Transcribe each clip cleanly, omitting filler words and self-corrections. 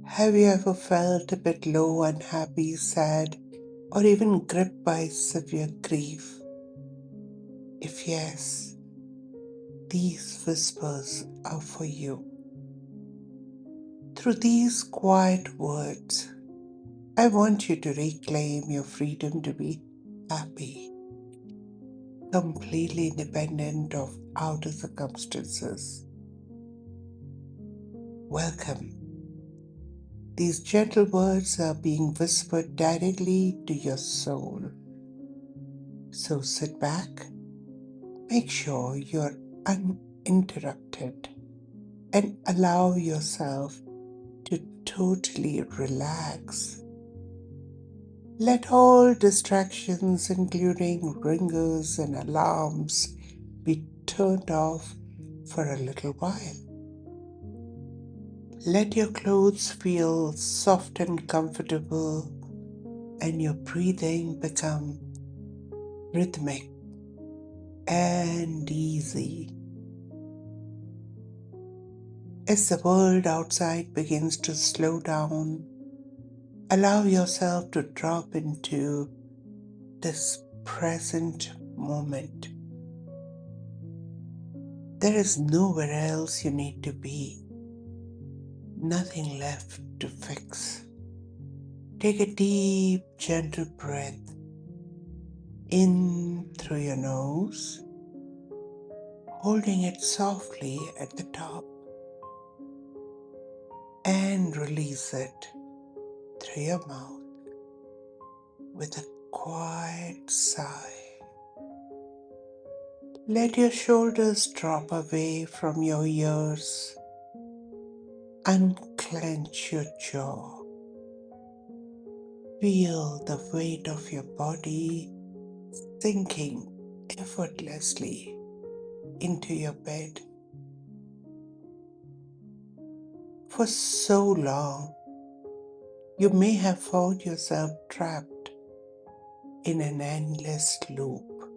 Have you ever felt a bit low, unhappy, sad, or even gripped by severe grief? If yes, these whispers are for you. Through these quiet words, I want you to reclaim your freedom to be happy, completely independent of outer circumstances. Welcome. These gentle words are being whispered directly to your soul. So sit back, make sure you're uninterrupted, and allow yourself to totally relax. Let all distractions, including ringers and alarms, be turned off for a little while. Let your clothes feel soft and comfortable, and your breathing become rhythmic and easy. As the world outside begins to slow down, allow yourself to drop into this present moment. There is nowhere else you need to be, nothing left to fix. Take a deep, gentle breath in through your nose, holding it softly at the top, and release it through your mouth with a quiet sigh. Let your shoulders drop away from your ears. Unclench your jaw. Feel the weight of your body sinking effortlessly into your bed. For so long, you may have found yourself trapped in an endless loop,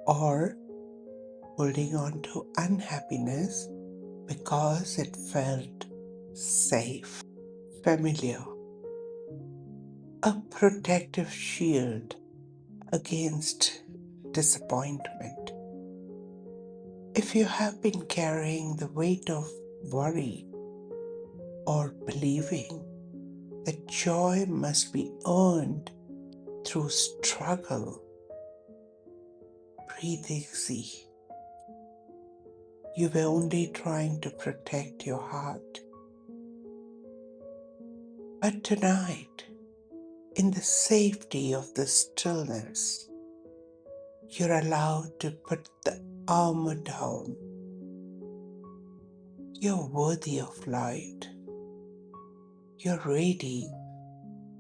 or holding on to unhappiness because it felt safe, familiar, a protective shield against disappointment. If you have been carrying the weight of worry or believing that joy must be earned through struggle, breathe easy. You were only trying to protect your heart. But tonight, in the safety of the stillness, you're allowed to put the armor down. You're worthy of light. You're ready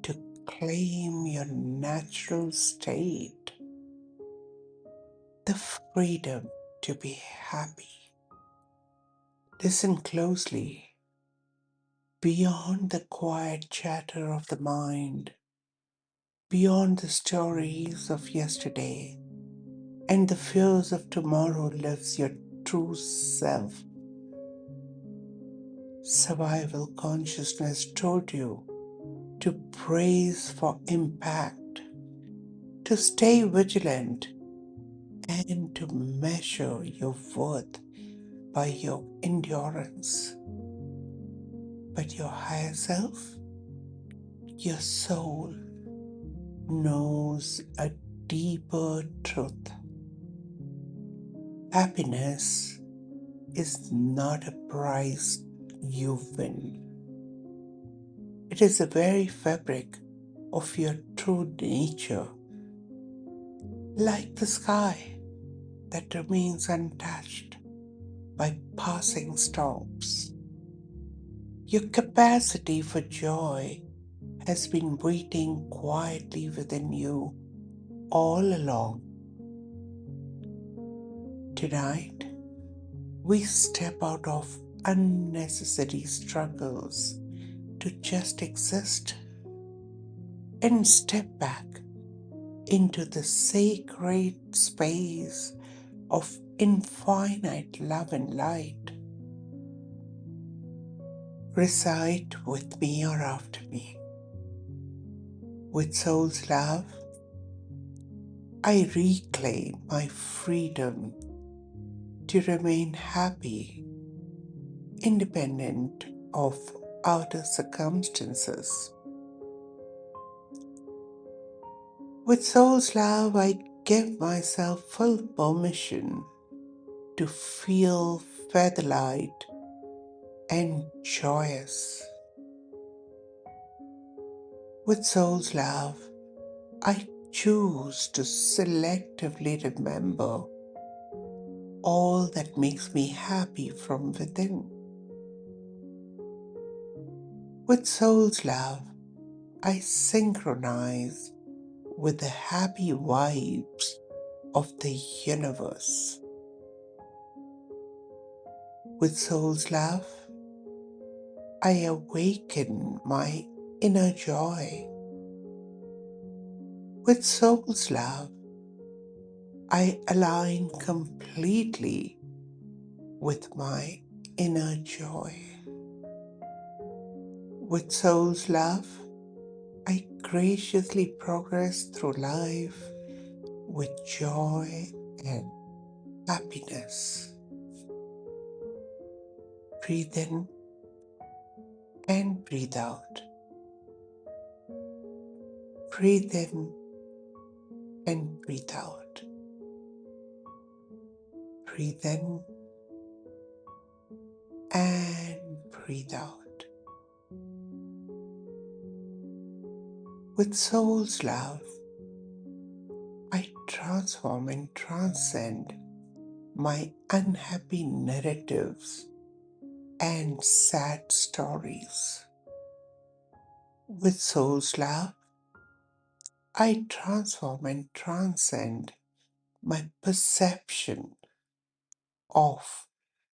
to claim your natural state, the freedom to be happy. Listen closely. Beyond the quiet chatter of the mind, beyond the stories of yesterday and the fears of tomorrow lives your true self. Survival consciousness told you to brace for impact, to stay vigilant, and to measure your worth by your endurance. But your higher self, your soul, knows a deeper truth. Happiness is not a prize you win. It is the very fabric of your true nature, like the sky that remains untouched by passing storms. Your capacity for joy has been waiting quietly within you all along. Tonight, we step out of unnecessary struggles to just exist and step back into the sacred space of infinite love and light. Recite with me or after me. With soul's love, I reclaim my freedom to remain happy, independent of outer circumstances. With soul's love, I give myself full permission to feel featherlight and joyous. With soul's love, I choose to selectively remember all that makes me happy from within. With soul's love, I synchronize with the happy vibes of the universe. With soul's love, I awaken my inner joy. With soul's love, I align completely with my inner joy. With soul's love, I graciously progress through life with joy and happiness. Breathe in and breathe out. Breathe in and breathe out. Breathe in and breathe out. With soul's love, I transform and transcend my unhappy narratives and sad stories. With soul's love, I transform and transcend my perception of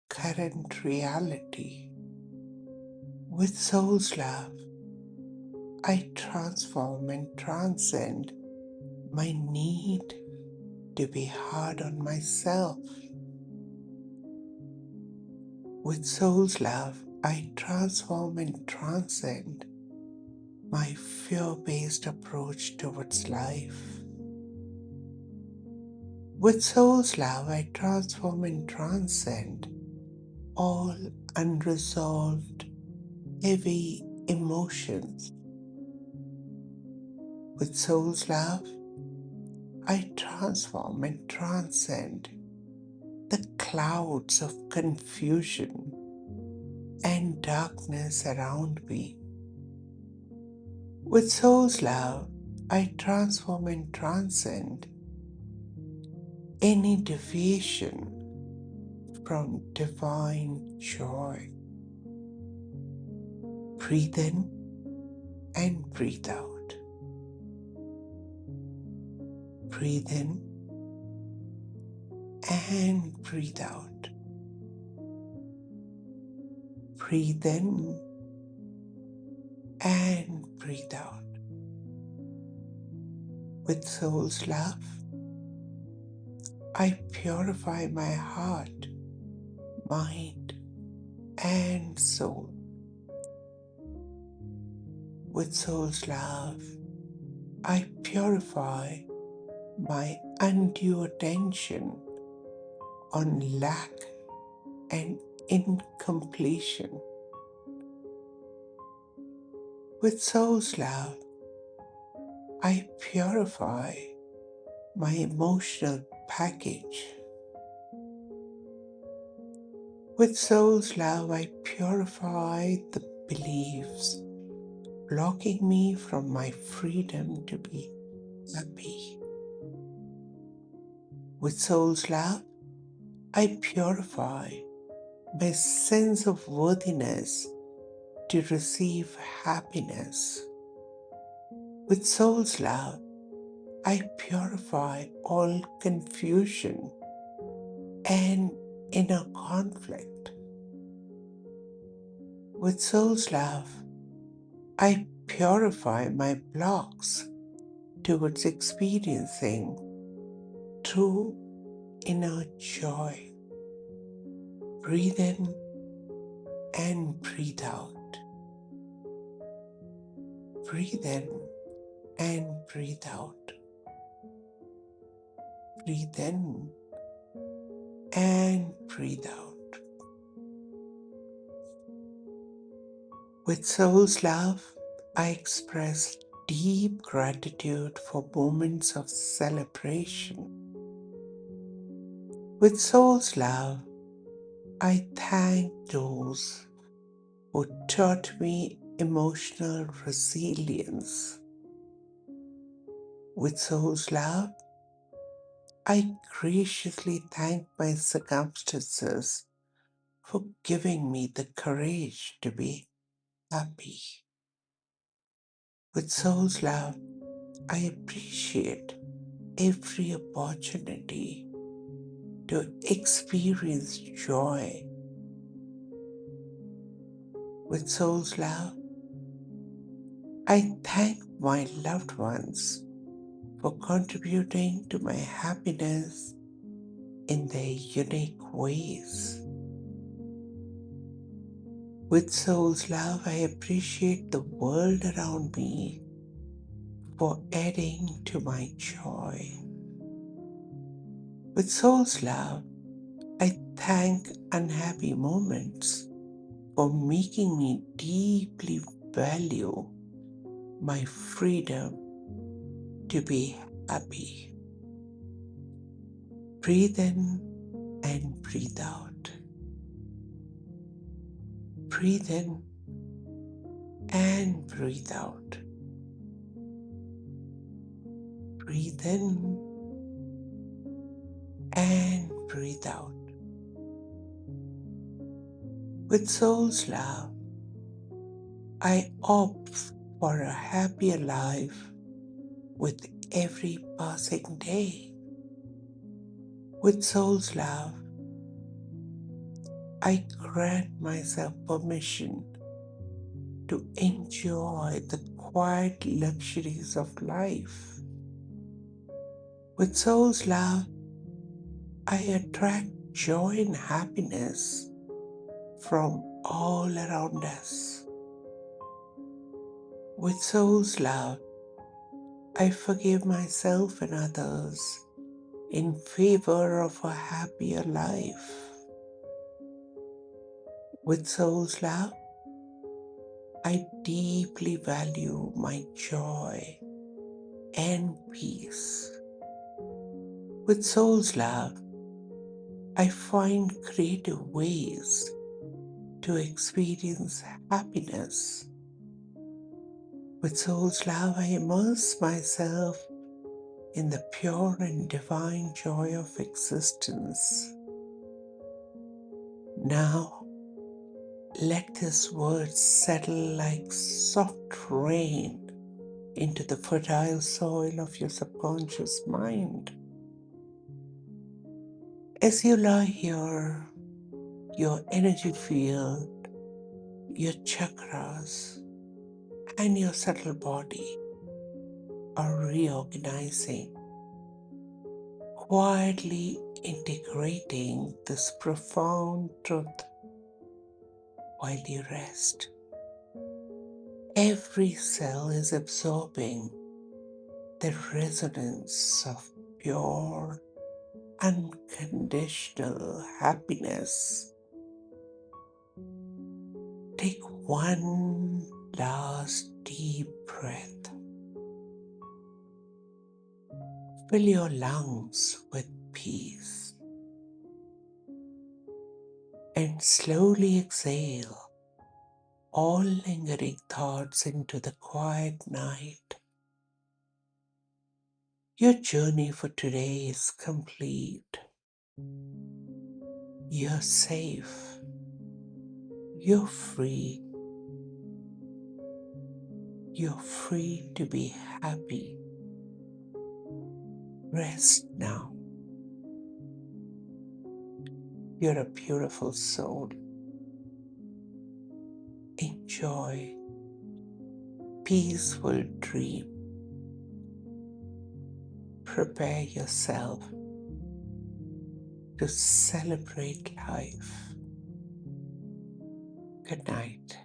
current reality. With soul's love, I transform and transcend my need to be hard on myself. With soul's love, I transform and transcend my fear-based approach towards life. With soul's love, I transform and transcend all unresolved, heavy emotions. With soul's love, I transform and transcend the clouds of confusion and darkness around me. With soul's love, I transform and transcend any deviation from divine joy. Breathe in and breathe out. Breathe in and breathe out. Breathe in and breathe out. With soul's love, I purify my heart, mind, and soul. With soul's love, I purify my undue attention on lack and incompletion. With soul's love, I purify my emotional package. With soul's love, I purify the beliefs blocking me from my freedom to be happy. With soul's love, I purify my sense of worthiness to receive happiness. With soul's love, I purify all confusion and inner conflict. With soul's love, I purify my blocks towards experiencing true inner joy. Breathe in and breathe out. Breathe in and breathe out. Breathe in and breathe out. With soul's love, I express deep gratitude for moments of celebration. With soul's love, I thank those who taught me emotional resilience. With soul's love, I graciously thank my circumstances for giving me the courage to be happy. With soul's love, I appreciate every opportunity to experience joy. With soul's love, I thank my loved ones for contributing to my happiness in their unique ways. With soul's love, I appreciate the world around me for adding to my joy. With soul's love, I thank unhappy moments for making me deeply value my freedom to be happy. Breathe in and breathe out. Breathe in and breathe out. Breathe in and breathe out. With soul's love, I opt for a happier life with every passing day. With soul's love, I grant myself permission to enjoy the quiet luxuries of life. With soul's love, I attract joy and happiness from all around us. With soul's love, I forgive myself and others in favor of a happier life. With soul's love, I deeply value my joy and peace. With soul's love, I find creative ways to experience happiness. With soul's love, I immerse myself in the pure and divine joy of existence. Now, let this word settle like soft rain into the fertile soil of your subconscious mind. As you lie here, your energy field, your chakras, and your subtle body are reorganizing, quietly integrating this profound truth while you rest. Every cell is absorbing the resonance of pure, unconditional happiness. Take one last deep breath. Fill your lungs with peace and slowly exhale all lingering thoughts into the quiet night. Your journey for today is complete. You're safe. You're free. You're free to be happy. Rest now. You're a beautiful soul. Enjoy peaceful dream. Prepare yourself to celebrate life. Good night.